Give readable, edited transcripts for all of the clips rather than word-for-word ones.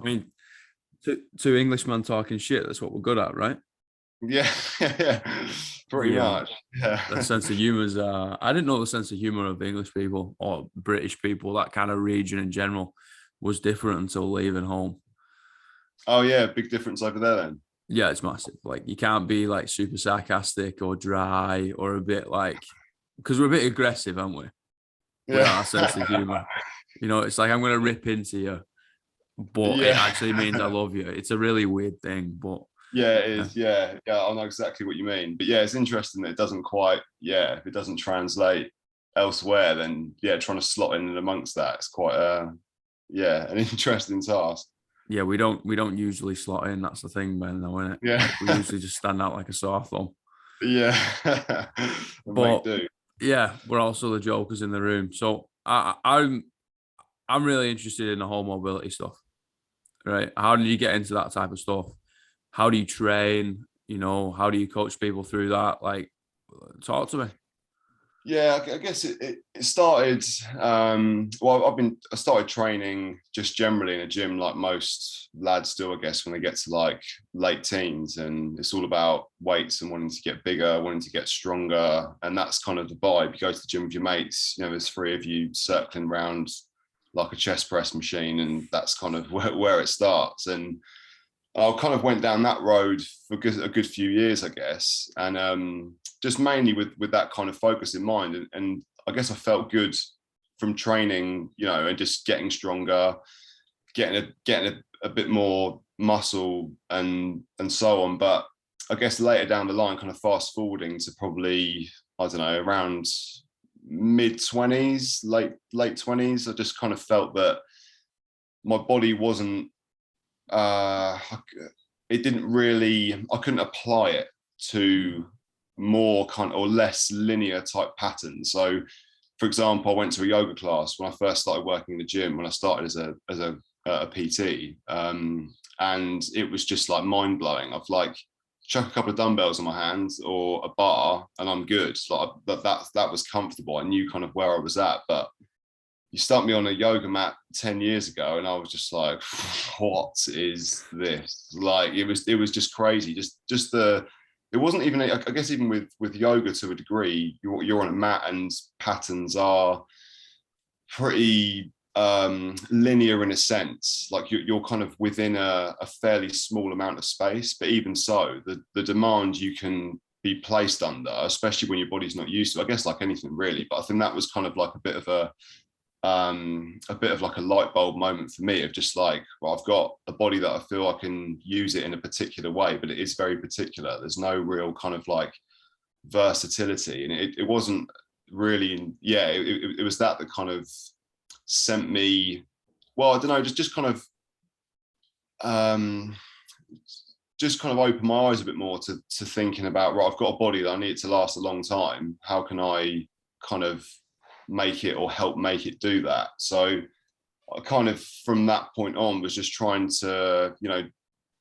I mean, two Englishmen talking shit. That's what we're good at, right? Yeah, yeah, pretty Yeah. much. Yeah. The sense of humor is. I didn't know the sense of humor of English people or British people. That kind of region in general was different until leaving home. Oh yeah, big difference over there then. Yeah, it's massive. Like you can't be like super sarcastic or dry or a bit like because we're a bit aggressive, aren't we? With Yeah. our sense of humor. You know, it's like I'm gonna rip into you, but it Yeah. actually means I love you. It's a really weird thing, but Yeah, it yeah. is. Yeah, yeah, I know exactly what you mean. But yeah, it's interesting that it doesn't quite. Yeah, if it doesn't translate elsewhere, then yeah, trying to slot in and amongst that, it's quite yeah, an interesting task. Yeah, we don't usually slot in. That's the thing, Ben, though, isn't it? Yeah, Like we usually just stand out like a sore thumb. yeah, and make But do. yeah, we're also the jokers in the room. So I'm really interested in the whole mobility stuff. Right? How did you get into that type of stuff? How do you train? You know, how do you coach people through that? Like, talk to me. Yeah, I guess it started. Well, I started training just generally in a gym like most lads do, I guess, when they get to like late teens, and it's all about weights and wanting to get bigger, wanting to get stronger, and that's kind of the vibe. You go to the gym with your mates, you know, there's three of you circling around like a chest press machine, and that's kind of where it starts. And I kind of went down that road for a good few years, I guess, and just mainly with that kind of focus in mind. And I guess I felt good from training, you know, and just getting stronger, getting a bit more muscle and so on. But I guess later down the line, kind of fast forwarding to probably I don't know around mid-20s, late 20s, I just kind of felt that my body wasn't uh, it didn't really, I couldn't apply it to more kind of, or less linear type patterns. So, for example, I went to a yoga class when I first started working in the gym, when I started as a PT, and it was just like mind blowing. I've like chuck a couple of dumbbells on my hands or a bar, and I'm good. Like that was comfortable. I knew kind of where I was at, but you stuck me on a yoga mat 10 years ago and I was just like, what is this? Like it was just crazy. Just the it wasn't even I guess even with yoga to a degree, you're on a mat and patterns are pretty linear in a sense. Like you're kind of within a fairly small amount of space, but even so, the demand you can be placed under, especially when your body's not used to, I guess like anything really. But I think that was kind of like a bit of like a light bulb moment for me of just like, well, I've got a body that I feel I can use it in a particular way, but it is very particular. There's no real kind of like versatility, and it wasn't really, yeah, it was that kind of sent me, well, I don't know, just kind of opened my eyes a bit more to thinking about, right, I've got a body that I need it to last a long time. How can I kind of make it or help make it do that? So I kind of from that point on was just trying to, you know,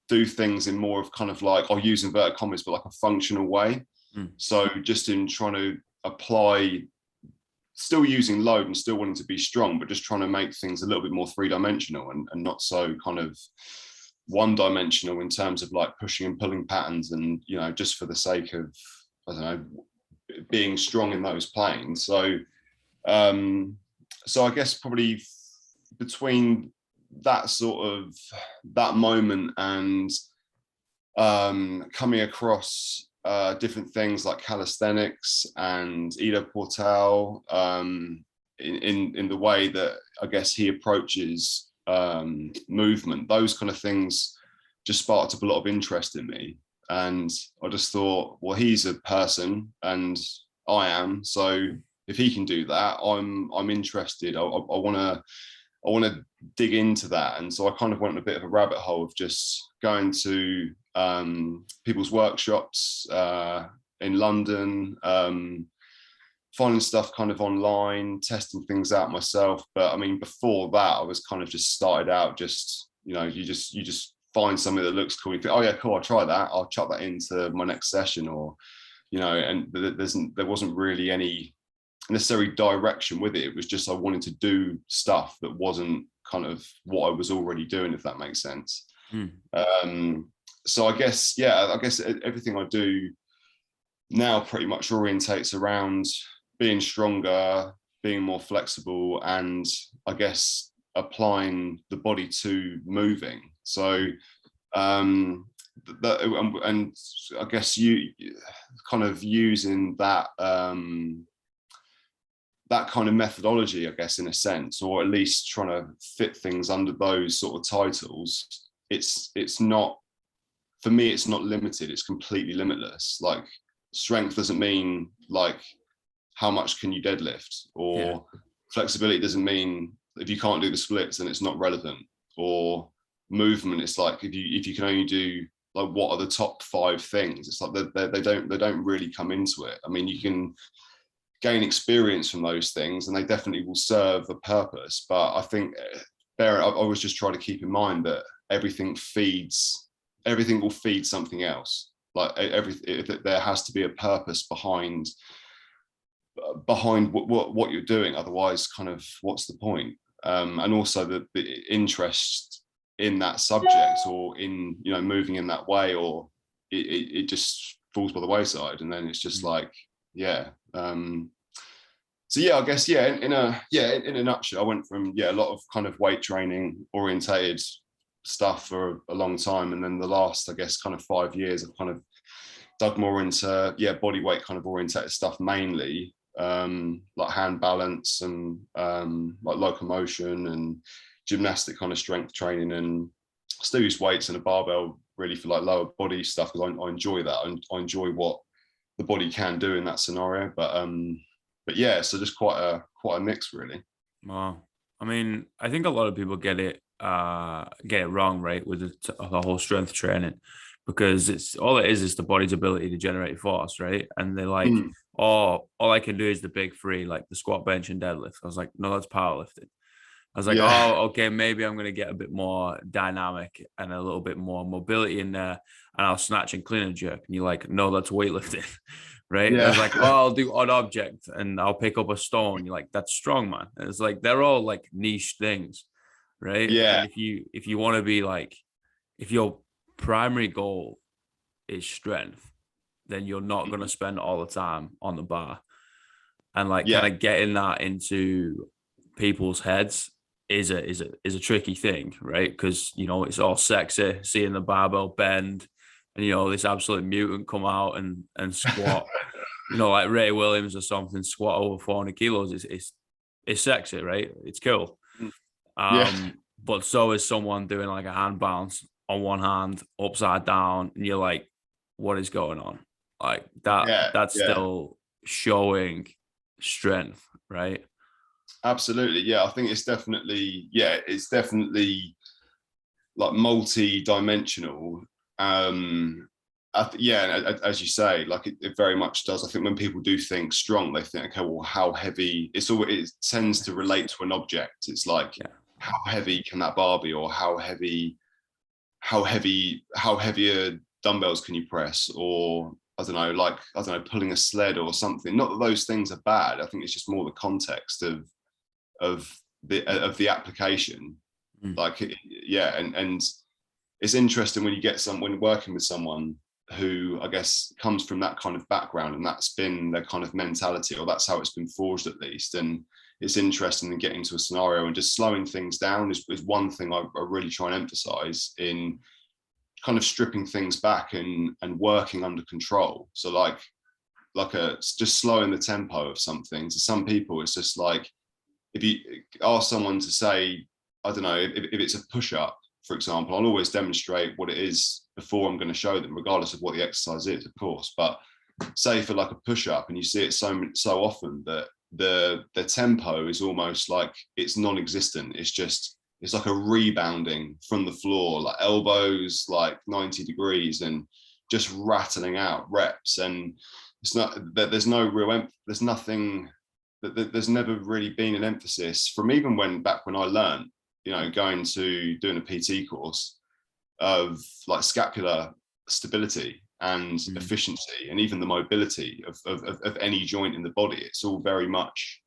do things in more of kind of like, I'll use inverted commas, but like a functional way. So just in trying to apply, still using load and still wanting to be strong, but just trying to make things a little bit more three-dimensional and not so kind of one-dimensional in terms of like pushing and pulling patterns, and, you know, just for the sake of, I don't know, being strong in those planes. So I guess probably between that sort of that moment and coming across different things like calisthenics and Ido Portal, in the way that I guess he approaches movement, those kind of things just sparked up a lot of interest in me. And I just thought, well, he's a person and I am, so if he can do that, I'm interested. I want to dig into that. And so I kind of went on a bit of a rabbit hole of just going to people's workshops in London, finding stuff kind of online, testing things out myself. But I mean, before that, I was kind of just started out just, you know, you just find something that looks cool. You think, oh yeah, cool, I'll try that. I'll chuck that into my next session, or, you know, and there wasn't really any necessary direction with it. It was just I wanted to do stuff that wasn't kind of what I was already doing, if that makes sense. Mm. So I guess everything I do now pretty much orientates around being stronger, being more flexible, and I guess applying the body to moving. So and I guess you kind of using that that kind of methodology, I guess, in a sense, or at least trying to fit things under those sort of titles. It's not, for me, it's not limited. It's completely limitless. Like, strength doesn't mean like how much can you deadlift, or flexibility doesn't mean if you can't do the splits then it's not relevant, or movement, it's like if you can only do like what are the top 5 things, it's like they don't really come into it. I mean, you can gain experience from those things and they definitely will serve a purpose, but I think I always just try to keep in mind that everything will feed something else. Like there has to be a purpose behind what you're doing, otherwise kind of what's the point? And also the interest in that subject, or in, you know, moving in that way, or it just falls by the wayside, and then it's just like, so yeah, I guess in a nutshell, I went from a lot of kind of weight training orientated stuff for a long time, and then the last, I guess, kind of 5 years I've kind of dug more into body weight kind of orientated stuff, mainly like hand balance and like locomotion and gymnastic kind of strength training, and still use weights and a barbell really for like lower body stuff, because I enjoy that. I enjoy what the body can do in that scenario, but yeah, so just quite a mix, really. Wow. I mean, I think a lot of people get it wrong, right, with the whole strength training, because it's all it is the body's ability to generate force, right? And they're like, oh, all I can do is the big 3, like the squat, bench, and deadlift. I was like, no, that's powerlifting. I was like, oh, okay, maybe I'm going to get a bit more dynamic and a little bit more mobility in there, and I'll snatch and clean and jerk. And you're like, no, that's weightlifting, right? I was like, oh, I'll do odd object and I'll pick up a stone. You're like, that's strong, man. And it's like, they're all like niche things, right? Yeah. And if you want to be like, if your primary goal is strength, then you're not going to spend all the time on the bar. And like kind of getting that into people's heads is a tricky thing, right? Because, you know, it's all sexy seeing the barbell bend and, you know, this absolute mutant come out and squat, you know, like Ray Williams or something, squat over 400 kilos. It's sexy, right? It's cool. But so is someone doing like a hand bounce on one hand upside down, and you're like, what is going on? Like that's still showing strength, right? Absolutely. Yeah, I think it's definitely like multi-dimensional. As you say, like it very much does. I think when people do think strong, they think, okay, well, how heavy? It tends to relate to an object. It's like, how heavy can that bar be, or how heavier dumbbells can you press, or I don't know, pulling a sled or something. Not that those things are bad. I think it's just more the context of the application. Like, and it's interesting when you get when working with someone who, I guess, comes from that kind of background, and that's been their kind of mentality, or that's how it's been forged, at least. And it's interesting in getting to a scenario and just slowing things down is one thing I really try and emphasize, in kind of stripping things back and working under control. So like just slowing the tempo of something. To some people, it's just like, if you ask someone to say, I don't know, if it's a push-up, for example, I'll always demonstrate what it is before I'm going to show them, regardless of what the exercise is, of course. But say for like a push-up, and you see it so often that the tempo is almost like it's non-existent. It's like a rebounding from the floor, like elbows like 90 degrees, and just rattling out reps. And it's not that there's never really been an emphasis from, even back when I learned, you know, doing a PT course, of like scapular stability and efficiency, and even the mobility of any joint in the body. It's all very much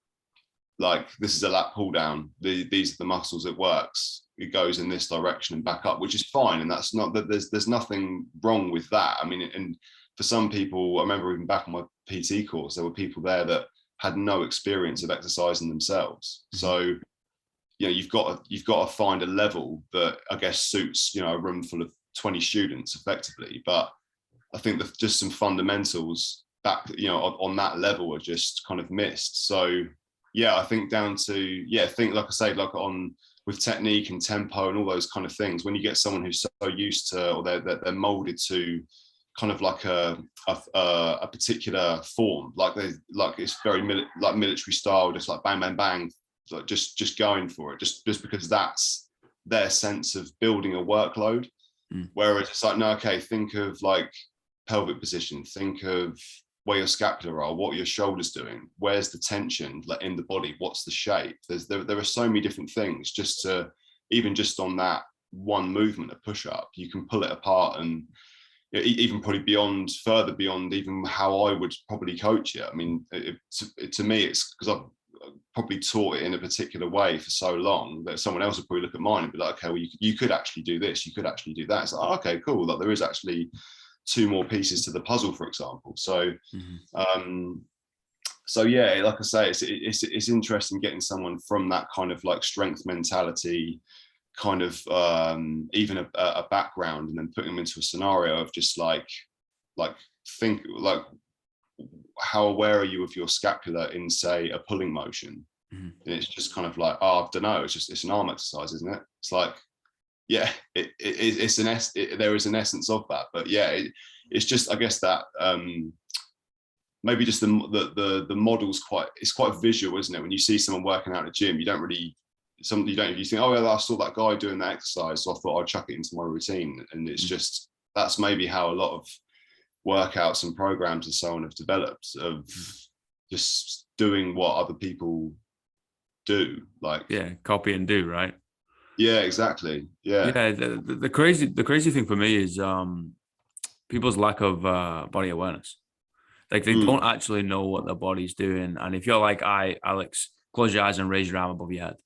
like this is a lat pull down. These are the muscles it works. It goes in this direction and back up, which is fine. And that's not that there's nothing wrong with that. I mean, and for some people, I remember even back on my PT course, there were people there that had no experience of exercising themselves. So, you know, you've got to find a level that I guess suits, you know, a room full of 20 students effectively. But I think that just some fundamentals back, you know, on that level are just kind of missed. So yeah, I think down to, I think like I say, like on with technique and tempo and all those kind of things, when you get someone who's so used to, or they're molded to kind of like a particular form, like it's very like military style, just like bang, bang, bang, like just going for it, just because that's their sense of building a workload. Whereas it's like, no, okay, think of like pelvic position, think of where your scapula are, what your shoulders doing, where's the tension like in the body, what's the shape. There are so many different things just to, even just on that one movement, a push-up, you can pull it apart, and even probably further beyond even how I would probably coach it. I mean, to me, it's because I've probably taught it in a particular way for so long that someone else would probably look at mine and be like, okay, well, you could actually do this, you could actually do that. It's like, oh, okay, cool. Like there is actually two more pieces to the puzzle, for example. So, so yeah, like I say, it's interesting getting someone from that kind of like strength mentality, kind of even a background, and then putting them into a scenario of just like think like, how aware are you of your scapula in, say, a pulling motion? And it's just kind of like, oh, I don't know, it's an arm exercise, isn't it? It's like, yeah, there is an essence of that, but yeah, it's just, I guess that maybe just the model's it's quite visual, isn't it? When you see someone working out in a gym, you think, oh yeah, I saw that guy doing that exercise, so I thought I'd chuck it into my routine. And it's just, that's maybe how a lot of workouts and programs and so on have developed, of just doing what other people do, like, yeah, copy and do, right? Yeah, exactly. Yeah. Yeah, the crazy thing for me is people's lack of body awareness. Like they don't actually know what their body's doing. And if you're like Alex, close your eyes and raise your arm above your head.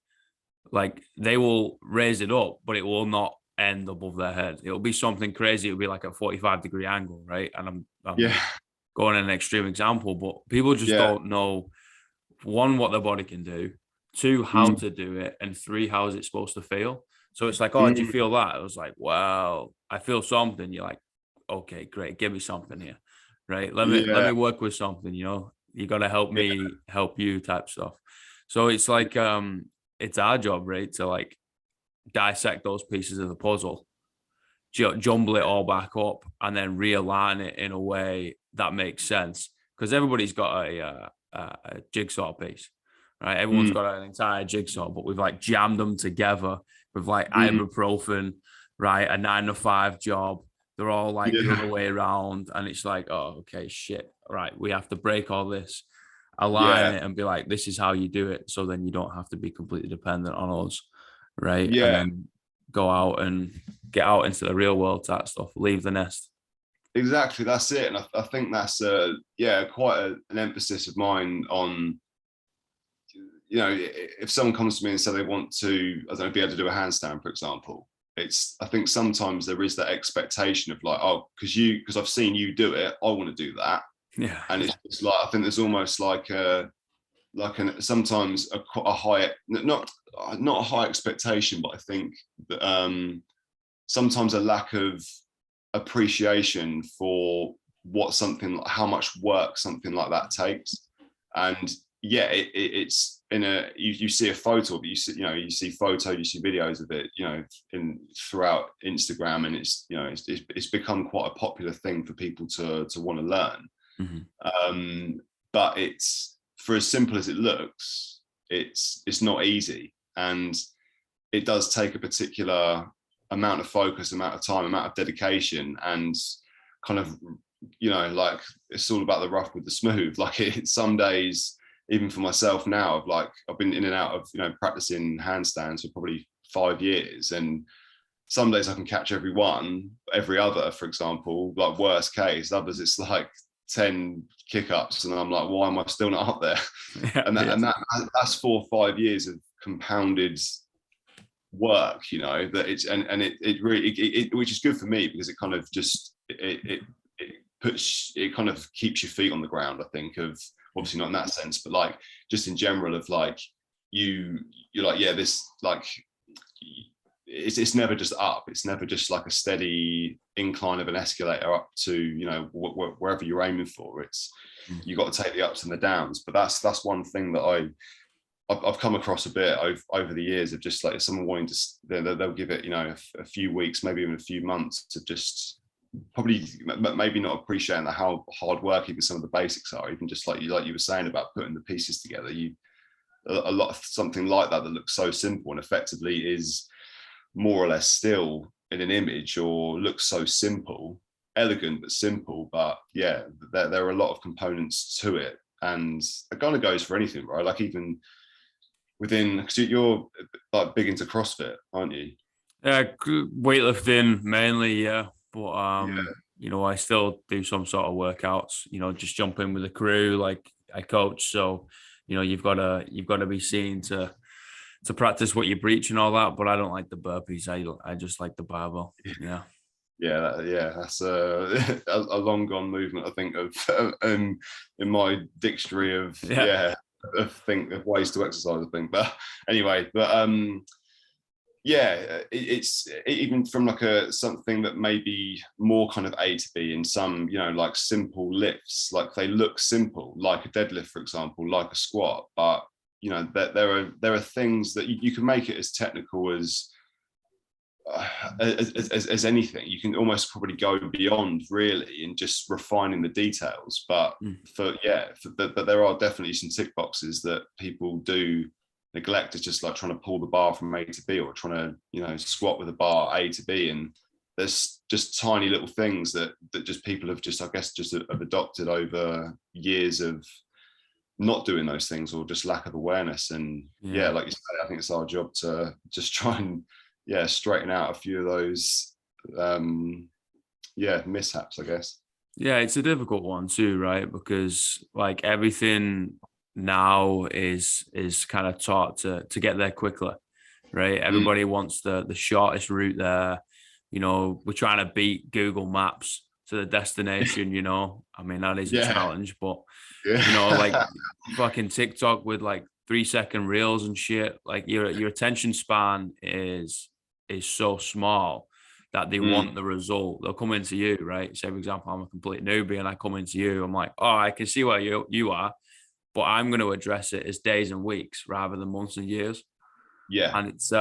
Like they will raise it up, but it will not end above their head. It'll be something crazy. It'll be like a 45-degree angle, right? And I'm going in an extreme example, but people just don't know, one, what their body can do, two, how to do it, and three, how is it supposed to feel? So it's like, oh, did you feel that? I was like, well, I feel something. You're like, okay, great, give me something here, right? Let me work with something. You know, you got to help me help you type stuff. So it's like it's our job, right, to like dissect those pieces of the puzzle, jumble it all back up, and then realign it in a way that makes sense. Because everybody's got a jigsaw piece, right? Everyone's got an entire jigsaw, but we've like jammed them together with like ibuprofen, right? A 9 to 5 job. They're all like the other way around. And it's like, oh, okay, shit. Right. We have to break all this, align it, and be like, this is how you do it. So then you don't have to be completely dependent on us. Right. Yeah. And then go out and get out into the real world type stuff, leave the nest. Exactly. That's it. And I think that's quite an emphasis of mine on, you know, if someone comes to me and say they want to, I don't know, be able to do a handstand, for example, I think sometimes there is that expectation of like, oh, because I've seen you do it, I want to do that. Yeah. And it's like, I think there's almost sometimes a high, not a high expectation, but I think that sometimes a lack of appreciation for how much work something like that takes. And yeah, it's you see a photo, but you see photos, you see videos of it, you know, throughout Instagram, and it's become quite a popular thing for people to want to learn. But it's, for as simple as it looks, it's not easy, and it does take a particular amount of focus, amount of time, amount of dedication, and kind of, you know, like it's all about the rough with the smooth. Like some days, even for myself now, I've been in and out of, you know, practicing handstands for probably 5 years, and some days I can catch every other, for example, like worst case. Others it's like 10 kick-ups, and I'm like, why am I still not up there? Yeah, And that's 4 or 5 years of compounded work, you know, that it's and it really which is good for me, because it kind of just it puts, it kind of keeps your feet on the ground, I think, of obviously not in that sense, but like just in general of like you're like, yeah, this like it's never just up, it's never just like a steady incline of an escalator up to, you know, wherever you're aiming for. It's, you got to take the ups and the downs. But that's one thing that I've come across a bit over the years of just like, if someone wanting to, they'll give it, you know, a few weeks, maybe even a few months to just probably maybe not appreciating how hard work even some of the basics are, even just like you were saying about putting the pieces together. A lot of something like that looks so simple and effectively is more or less still in an image, or looks so simple, elegant but simple. But yeah, there are a lot of components to it, and it kind of goes for anything, right? Like even within, because you're like big into CrossFit, aren't you? Weightlifting mainly, yeah. But Yeah. you know, I still do some sort of workouts. You know, just jump in with the crew, like I coach. So, you know, you've got to be seen to practice what you preach and all that. But I don't like the burpees. I just like the barbell. Yeah. Yeah, that's a long gone movement, I think, of in my dictionary of Yeah. of ways to exercise, I think. But anyway, but yeah, it's even from like something that may be more kind of A to B in some, you know, like simple lifts, like they look simple, like a deadlift, for example, like a squat, but you know, there are things that you can make it as technical as anything. You can almost probably go beyond really in just refining the details. But but there are definitely some tick boxes that people do neglect. It's just like trying to pull the bar from A to B, or trying to, you know, squat with a bar A to B, and there's just tiny little things that just people have just, I guess, just have adopted over years of not doing those things, or just lack of awareness. And yeah, like you say, I think it's our job to just try and straighten out a few of those mishaps, I guess. Yeah, it's a difficult one too, right? Because like everything now is kind of taught to get there quickly, right? Everybody wants the shortest route there. You know, we're trying to beat Google Maps to the destination, you know. I mean, that is a challenge, but you know, like fucking TikTok with like 3-second reels and shit. Like your attention span is so small that they want the result. They'll come into you, right? Say, for example, I'm a complete newbie and I come into you. I'm like, oh, I can see where you are, but I'm going to address it as days and weeks rather than months and years. Yeah. And it's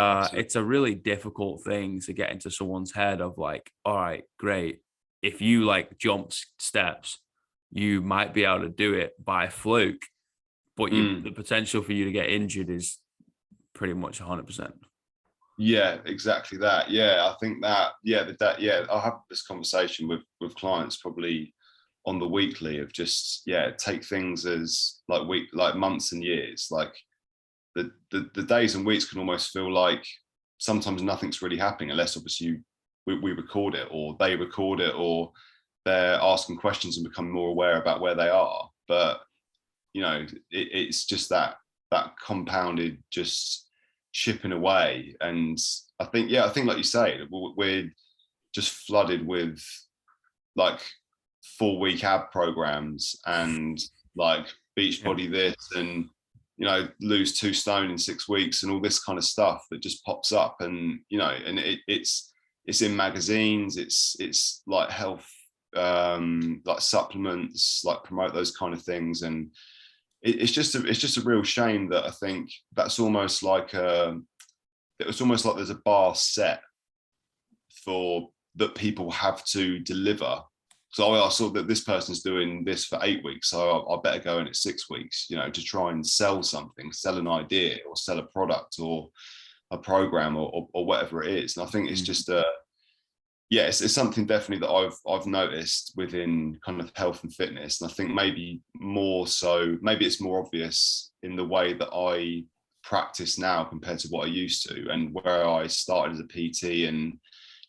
a really difficult thing to get into someone's head of like, all right, great. If you like jump steps, you might be able to do it by fluke, but the potential for you to get injured is pretty much 100%. Yeah, exactly that. Yeah, I think that, I'll have this conversation with clients probably on the weekly of just, take things as like months and years. Like the days and weeks can almost feel like sometimes nothing's really happening, unless obviously we record it, or they record it, or they're asking questions and become more aware about where they are. But you know, it's just that compounded just chipping away. And I think like you say, we're just flooded with like 4-week ab programs and like Beachbody this, and you know, lose 2 stone in 6 weeks, and all this kind of stuff that just pops up. And you know, and it's in magazines, it's like health like supplements, like promote those kind of things. And it's just a real shame that I think that's almost like it's almost like there's a bar set for that people have to deliver. So I saw that this person's doing this for 8 weeks, so I better go in at 6 weeks, you know, to try and sell something, sell an idea, or sell a product, or a program, or whatever it is. And I think it's just it's something definitely that I've noticed within kind of health and fitness. And I think maybe it's more obvious in the way that I practice now compared to what I used to, and where I started as a PT. And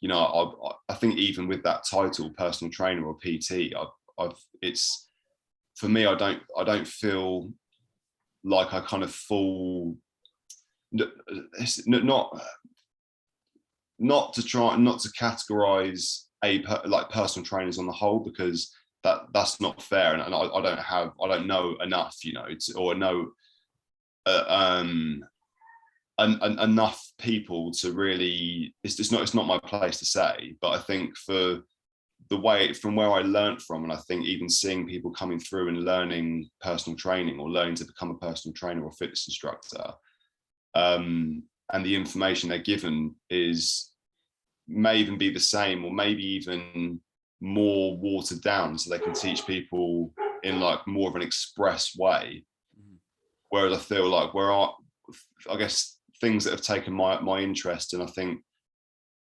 you know, I think even with that title, personal trainer or PT, for me, I don't feel like I kind of fall. It's not to categorize like personal trainers on the whole, because that's not fair, and I don't know enough, or know enough people to really. It's not my place to say, but I think from where I learned from, and I think even seeing people coming through and learning personal training or learning to become a personal trainer or fitness instructor, and the information they're given may even be the same, or maybe even more watered down, so they can teach people in like more of an express way. Whereas I feel like I guess things that have taken my interest, and I think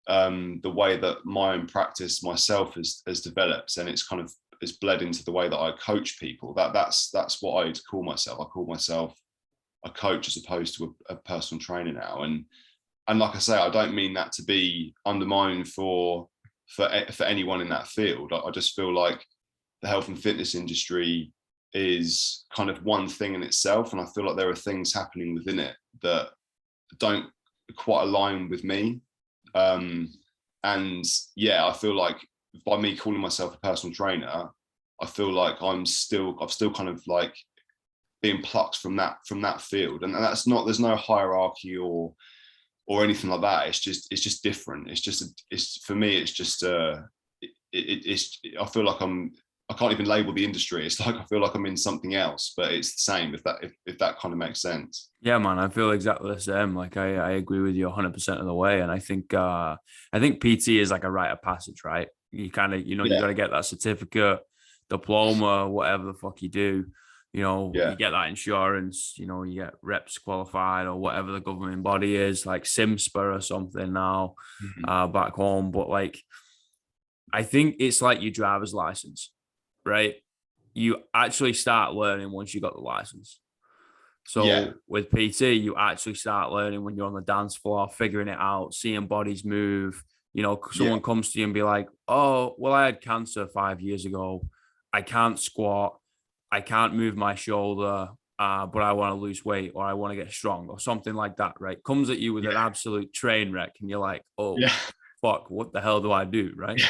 the way that my own practice myself has developed, and it's bled into the way that I coach people. That's what I'd call myself. I call myself a coach as opposed to a personal trainer now. And like I say, I don't mean that to be undermined for anyone in that field. I just feel like the health and fitness industry is kind of one thing in itself, and I feel like there are things happening within it that don't quite align with me. And yeah, I feel like by me calling myself a personal trainer, I feel like I'm still kind of like being plucked from that field, and there's no hierarchy or anything like that. It's just different. For me, it's just I feel like I can't even label the industry. It's like I feel like I'm in something else, but it's the same, if that kind of makes sense. Yeah, man, I feel exactly the same. Like I agree with you 100% of the way. And I think PT is like a rite of passage, right? You kind of, you got to get that certificate, diploma, whatever the fuck you do. You get that insurance, you get reps qualified or whatever the government body is, like SIMSPA or something now, back home. But like, I think it's like your driver's license, right? You actually start learning once you got the license. So with PT, you actually start learning when you're on the dance floor, figuring it out, seeing bodies move. Someone comes to you and be like, oh, well, I had cancer 5 years ago. I can't squat. I can't move my shoulder, but I want to lose weight, or I want to get strong, or something like that, right? Comes at you with an absolute train wreck, and you're like, oh, fuck, what the hell do I do, right?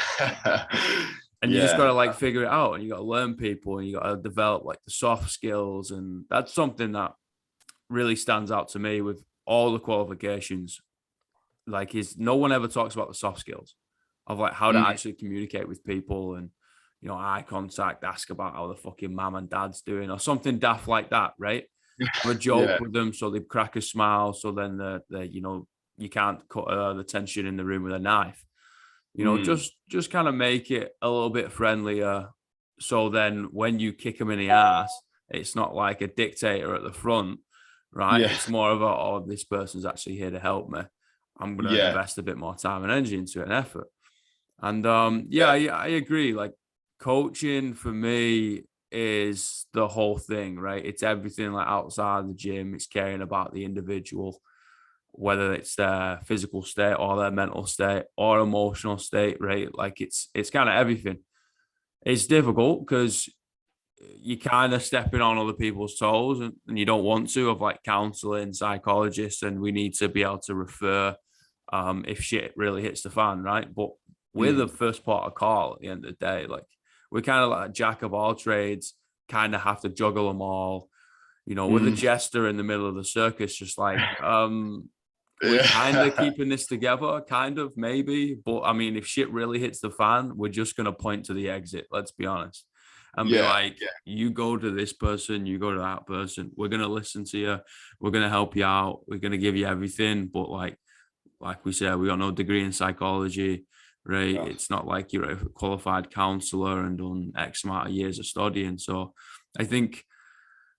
And you just got to like figure it out, and you got to learn people, and you got to develop like the soft skills. And that's something that really stands out to me with all the qualifications. Like, no one ever talks about the soft skills of like how to actually communicate with people, and eye contact, ask about how the fucking mom and dad's doing, or something daft like that, right? Have a joke with them so they crack a smile, so then you can't cut the tension in the room with a knife. Just kind of make it a little bit friendlier, so then when you kick them in the ass, it's not like a dictator at the front, right? It's more of this person's actually here to help me. I'm going to invest a bit more time and energy into it and effort. And I agree. Like, coaching for me is the whole thing, right? It's everything like outside the gym. It's caring about the individual, whether it's their physical state or their mental state or emotional state, right? Like it's kind of everything. It's difficult because you kind of stepping on other people's toes, and you don't want to, of like counseling, psychologists, and we need to be able to refer if shit really hits the fan, right? But we're the first part of call at the end of the day. Like, we're kind of like a jack of all trades, kind of have to juggle them all. We're the jester in the middle of the circus, just like we're kind of keeping this together, kind of, maybe. But I mean, if shit really hits the fan, we're just gonna point to the exit. Let's be honest, and be like, you go to this person, you go to that person. We're gonna listen to you. We're gonna help you out. We're gonna give you everything. But like we said, we got no degree in psychology. Right. Yeah. It's not like you're a qualified counselor and done X amount of years of studying. So I think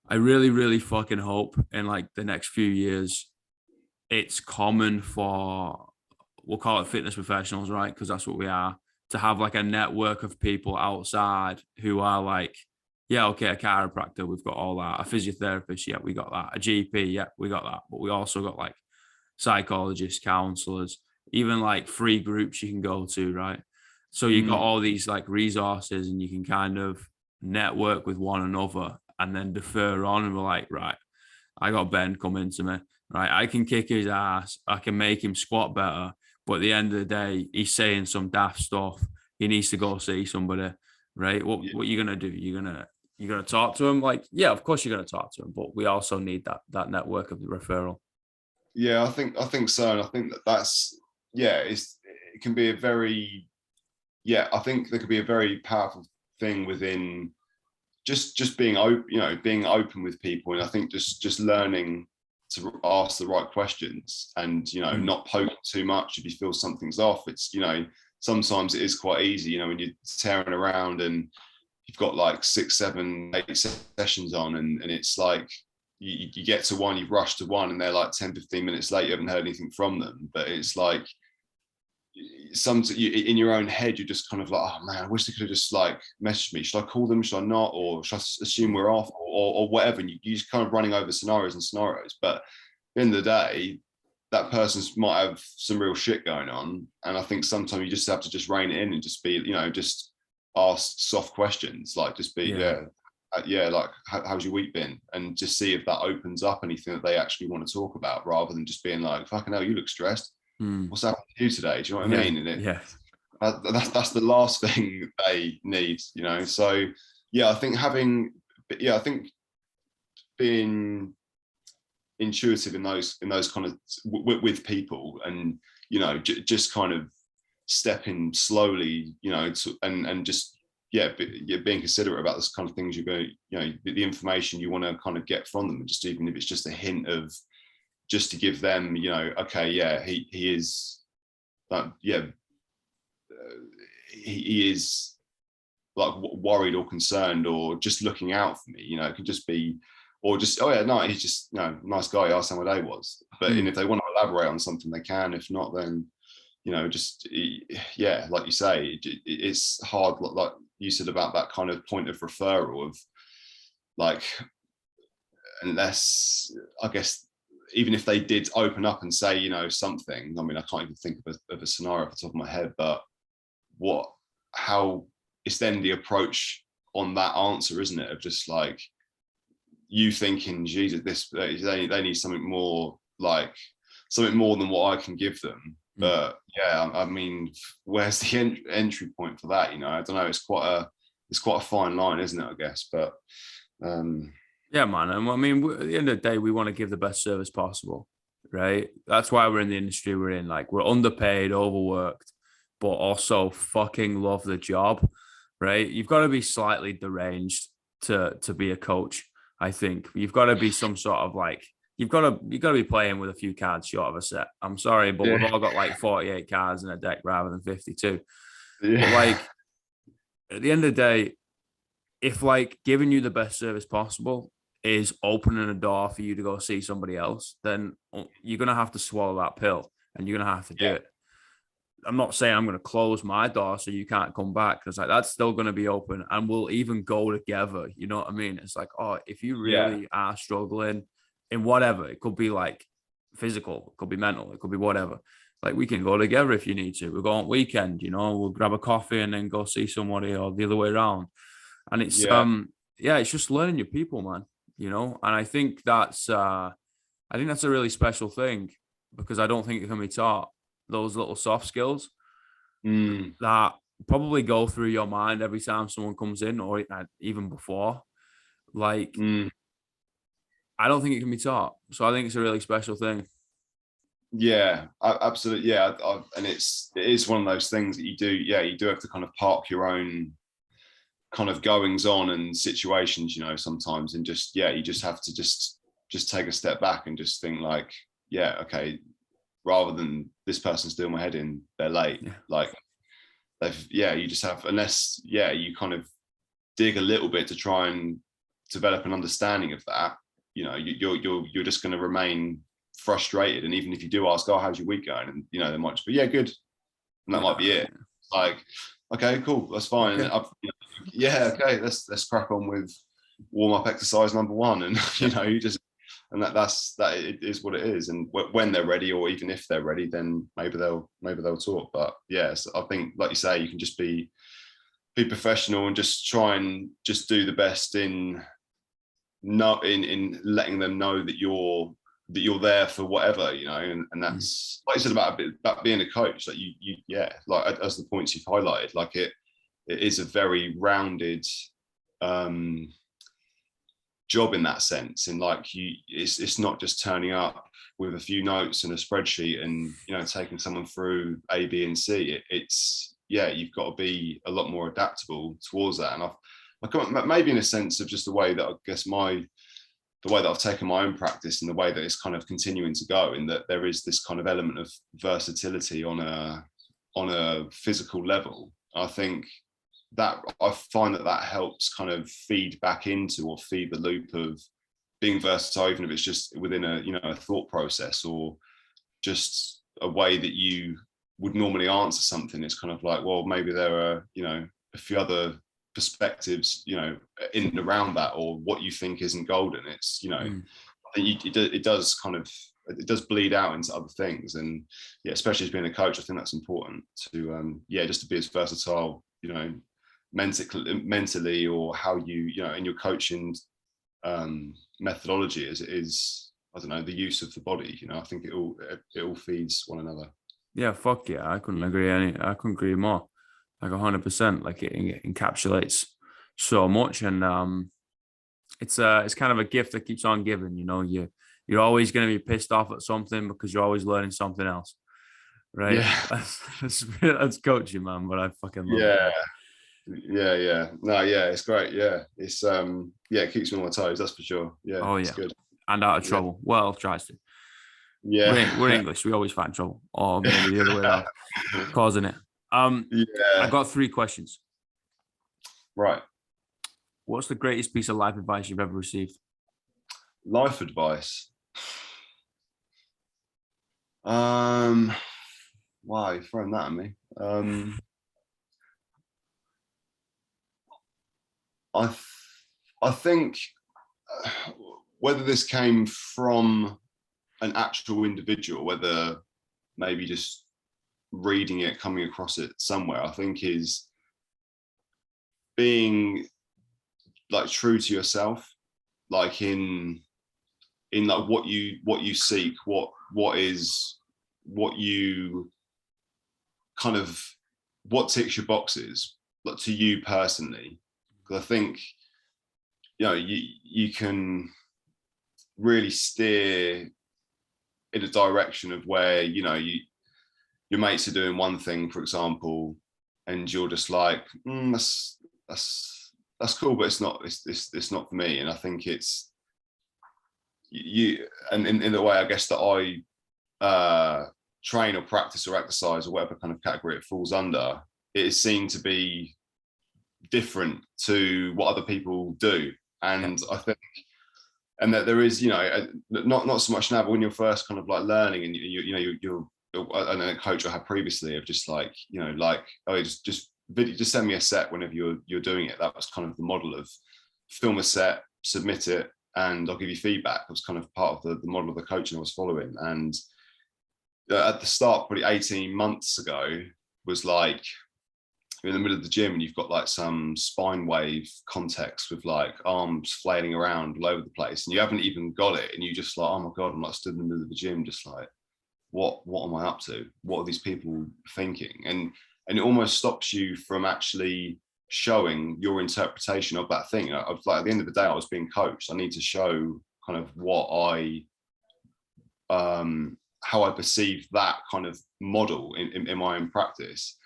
I really, really fucking hope in like the next few years, it's common for, we'll call it fitness professionals, right? Because that's what we are, to have like a network of people outside who are like, yeah, okay, a chiropractor, we've got all that. A physiotherapist, yeah, we got that. A GP, yeah, we got that. But we also got like psychologists, counselors, even like free groups you can go to, right? So you got all these like resources, and you can kind of network with one another and then defer on, and we're like, right, I got Ben coming to me, right? I can kick his ass, I can make him squat better, but at the end of the day, he's saying some daft stuff. He needs to go see somebody, right? What you gonna do? You're gonna talk to him? Like, yeah, of course you're gonna talk to him, but we also need that network of the referral. Yeah, I think so, and I think that's it can be a very I think there could be a very powerful thing within just being open, being open with people, and I think just learning to ask the right questions, and not poking too much if you feel something's off. It's sometimes it is quite easy, when you're tearing around and you've got like 6, 7, 8 sessions on, and it's like you get to one, you've rushed to one, and they're like 10, 15 minutes late, you haven't heard anything from them. But it's like in your own head, you're just kind of like, oh man, I wish they could have just like messaged me. Should I call them? Should I not? Or should I assume we're off, or whatever? And you're just kind of running over scenarios and scenarios. But at the end of the day, that person might have some real shit going on. And I think sometimes you just have to just rein it in and just be, just ask soft questions, like just be, like, how's your week been? And just see if that opens up anything that they actually want to talk about, rather than just being like, fucking hell, you look stressed. What's happened to you today? Do you know what I mean? And that's the last thing they need, So I think I think being intuitive in those kind of with people, and just kind of stepping slowly, and just being considerate about this kind of things you're going, the information you want to kind of get from them, just even if it's just a hint of, just to give them, okay, he is he is like worried or concerned or just looking out for me. It could just be, or just, oh yeah, no, he's just nice guy. He asked how my day was. But and if they want to elaborate on something, they can. If not, then just like you say, it's hard. Like you said about that kind of point of referral of like, unless I guess, even if they did open up and say, something, I mean, I can't even think of a scenario off the top of my head, but how it's then the approach on that answer, isn't it? Of just like you thinking, Jesus, they need something more, like something more than what I can give them. But I mean, where's the entry point for that? I don't know. It's quite a fine line, isn't it? I guess, but yeah, man. And I mean, at the end of the day, we want to give the best service possible, right? That's why we're in the industry we're in. Like, we're underpaid, overworked, but also fucking love the job, right? You've got to be slightly deranged to be a coach. I think you've got to be some sort of like, you've got to be playing with a few cards short of a set. I'm sorry, but we've all got like 48 cards in a deck rather than 52. Yeah. But like, at the end of the day, if like giving you the best service possible is opening a door for you to go see somebody else, then you're going to have to swallow that pill, and you're going to have to do it. I'm not saying I'm going to close my door so you can't come back, because like that's still going to be open, and we'll even go together. You know what I mean? It's like, oh, if you really are struggling in whatever, it could be like physical, it could be mental, it could be whatever. Like, we can go together if you need to. We'll go on weekend, we'll grab a coffee and then go see somebody, or the other way around. And it's it's just learning your people, man. And I think that's a really special thing, because I don't think it can be taught. Those little soft skills that probably go through your mind every time someone comes in, or even before. Like, I don't think it can be taught. So I think it's a really special thing. Yeah, absolutely. Yeah, and it is one of those things that you do have to kind of park your own kind of goings on and situations, sometimes, and just you just have to just take a step back and just think like, okay, rather than this person's doing my head in, they're late. Like, you just have, unless you kind of dig a little bit to try and develop an understanding of that, you're just going to remain frustrated. And even if you do ask, oh, how's your week going, and they might just be, good, and that might be it. Like, okay, cool, that's fine. Okay. Okay, let's crack on with warm up exercise number 1, and you just, and that it is what it is. And when they're ready, or even if they're ready, then maybe they'll talk. But yes, I think, like you say, you can just be be professional and just try and just do the best in not in letting them know that you're there for whatever, you know, and that's like I said about being a coach, like you yeah, like as the points you've highlighted, like it is a very rounded job in that sense, and like it's not just turning up with a few notes and a spreadsheet and, you know, taking someone through A, B, and C. It's yeah, you've got to be a lot more adaptable towards that. And I've maybe in a sense of just the way that I guess the way that I've taken my own practice and the way that it's kind of continuing to go, in that there is this kind of element of versatility on a physical level. I think that I find that helps kind of feed back into or feed the loop of being versatile, even if it's just within a, you know, a thought process or just a way that you would normally answer something. It's kind of like, well, maybe there are, you know, a few other perspectives, you know, in and around that, or what you think isn't golden. It's, you know, I think it does kind of, it does bleed out into other things. And yeah, especially as being a coach, I think that's important to, yeah, just to be as versatile, you know, mentally, or how you know, in your coaching methodology as it is, I don't know, the use of the body. You know, I think it all feeds one another. Yeah, fuck yeah, I couldn't agree more. Like 100%. Like it encapsulates so much, and it's kind of a gift that keeps on giving. You know, you're always going to be pissed off at something because you're always learning something else, right? Yeah, that's coaching, man. But I fucking love yeah. it. Yeah. No, yeah, it's great. Yeah, it's yeah, it keeps me on my toes. That's for sure. Yeah, Oh it's yeah, good. and out of Yeah, trouble. Well, tries to. We're yeah, English. We always find trouble, or maybe the other way around, causing it. I yeah. got 3 questions. Right. What's the greatest piece of life advice you've ever received? Life advice. Why you throwing that at me? I I think whether this came from an actual individual, whether maybe just reading it, coming across it somewhere, I think is being like true to yourself, like in like what you seek, what you kind of, what ticks your boxes, like to you personally. Because I think, you know, you can really steer in a direction of where, you know, your mates are doing one thing, for example, and you're just like, that's cool, but it's not for me. And I think it's you, and in the way I guess that I train or practice or exercise or whatever kind of category it falls under, it is seen to be different to what other people do. And I think, and that there is, you know, not so much now, but when you're first kind of like learning, and you know, you're I know a coach I had previously of just like, you know, like, oh, just send me a set whenever you're doing it. That was kind of the model of film a set, submit it, and I'll give you feedback. It was kind of part of the model of the coaching I was following. And at the start, probably 18 months ago, was like, you're in the middle of the gym and you've got like some spine wave context with like arms flailing around all over the place, and you haven't even got it, and you just like, oh my god, I'm like stood in the middle of the gym just like, what am I up to? What are these people thinking? And it almost stops you from actually showing your interpretation of that thing. I was like, at the end of the day, I was being coached. I need to show kind of what how I perceive that kind of model in my own practice.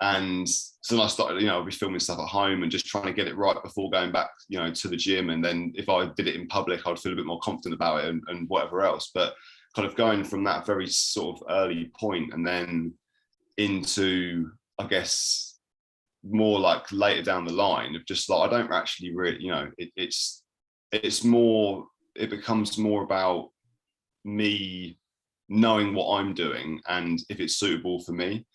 And so then I started, you know, I'll be filming stuff at home and just trying to get it right before going back, you know, to the gym. And then if I did it in public, I'd feel a bit more confident about it and whatever else. But kind of going from that very sort of early point and then into, I guess, more like later down the line of just like, I don't actually really, you know, it's more, it becomes more about me knowing what I'm doing and if it's suitable for me.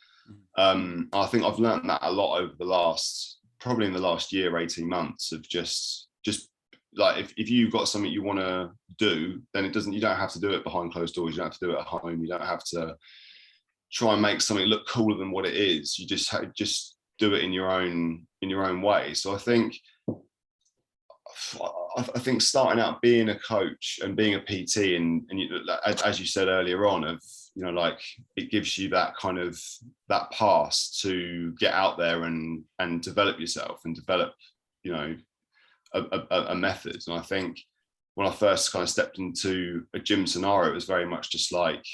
I think I've learned that a lot over the last, probably in the last year, 18 months, of just like, if you've got something you want to do, then you don't have to do it behind closed doors. You don't have to do it at home. You don't have to try and make something look cooler than what it is. You just do it in your own way. So I think starting out being a coach and being a PT, and as you said earlier on, of like it gives you that kind of that pass to get out there and develop yourself and develop a method. And I think when I first kind of stepped into a gym scenario, it was very much just like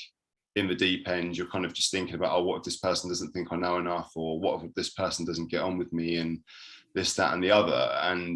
in the deep end. You're kind of just thinking about, oh, what if this person doesn't think I know enough, or what if this person doesn't get on with me, and this, that, and the other. And